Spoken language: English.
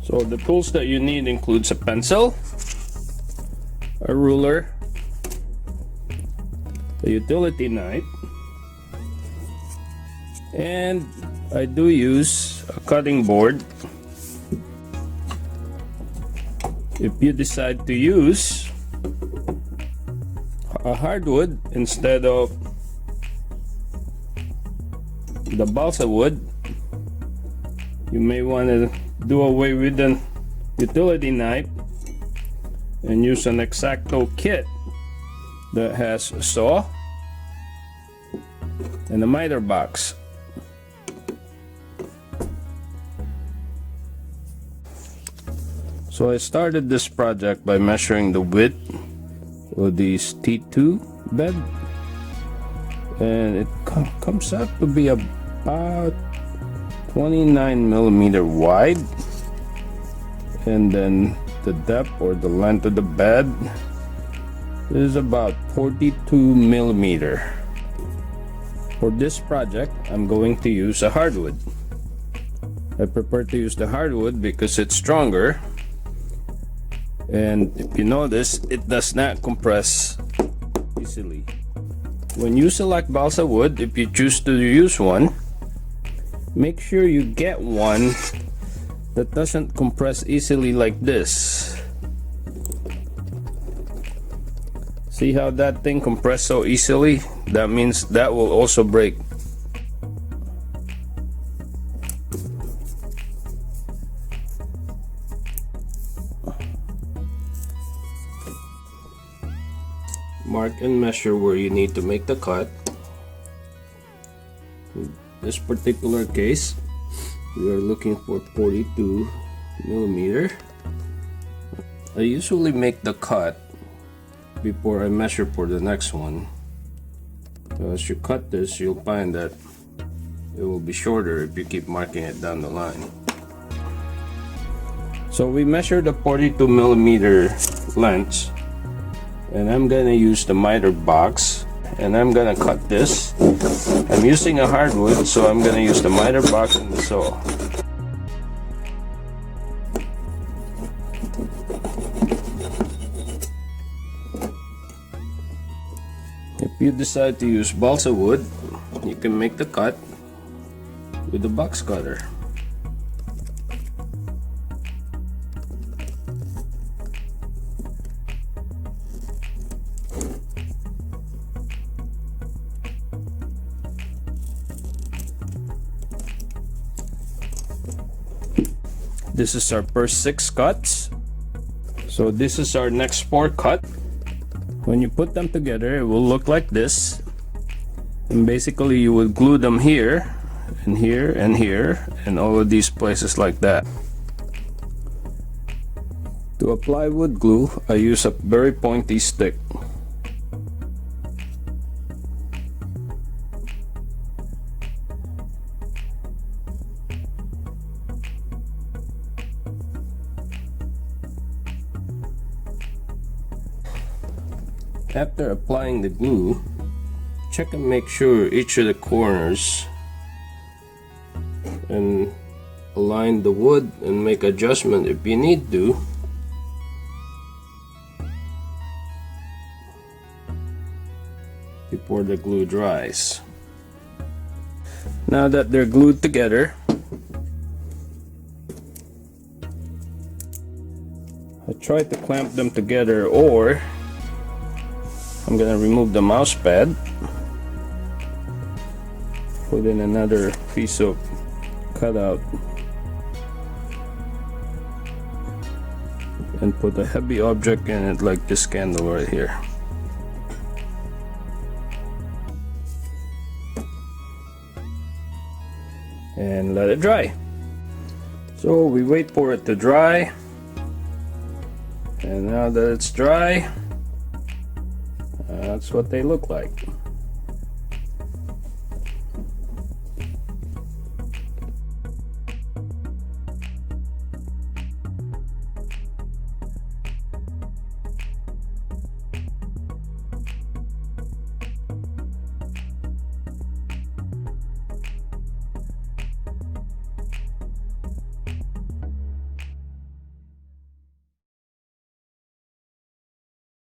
So the tools that you need includes a pencil, a ruler, a utility knife, and I do use a cutting board. If you decide to use a hardwood instead of the balsa wood, you may want to do away with the utility knife and use an X-Acto kit that has a saw and a miter box. So I started this project by measuring the width of this T2 bed, and it comes out to be about 29mm wide, and then the depth or the length of the bed is about 42mm. For this project, I'm going to use a hardwood. I prefer to use the hardwood because it's stronger, and if you notice, it does not compress easily. When you select balsa wood, if you choose to use one, make sure you get one that doesn't compress easily like this. See how that thing compressed so easily? That means that will also break. Mark and measure where you need to make the cut. In this particular case, we are looking for 42mm. I usually make the cut before I measure for the next one. So as you cut this, you'll find that it will be shorter if you keep marking it down the line. So we measured the 42mm lengths, and I'm gonna use the miter box, and I'm gonna cut this. I'm using a hardwood, so I'm gonna use the miter box and the saw. If you decide to use balsa wood, you can make the cut with the box cutter. This is our first 6 cuts. So this is our next 4 cut. When you put them together, it will look like this. And basically you will glue them here and here and here and all of these places like that. To apply wood glue, I use a very pointy stick. After applying the glue, check and make sure each of the corners, and align the wood and make adjustment if you need to. Before the glue dries. Now that they're glued together, I try to clamp them together, or I'm gonna remove the mouse pad, put in another piece of cutout, and put a heavy object in it like this candle right here. And let it dry. So we wait for it to dry, and now that it's dry, that's what they look like.